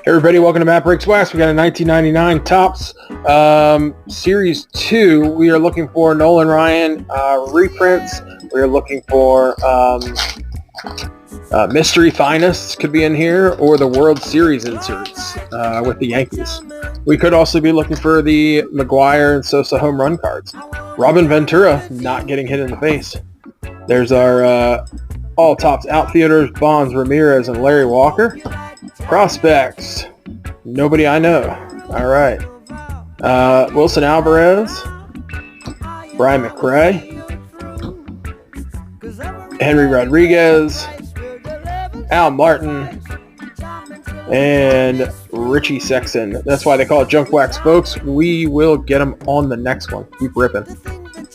Hey everybody, welcome to Matt Breaks Wax. We got a 1999 Topps Series 2. We are looking for Nolan Ryan reprints. We are looking for Mystery Finest could be in here, or the World Series inserts with the Yankees. We could also be looking for the McGwire and Sosa home run cards. Robin Ventura not getting hit in the face. There's our all Topps outfielders, Bonds, Ramirez, and Larry Walker. Prospects, nobody I know. All right. Wilson Alvarez, Brian McRae, Henry Rodriguez, Al Martin, and Richie Sexson. That's why they call it Junk Wax, folks. We will get them on the next one. Keep ripping.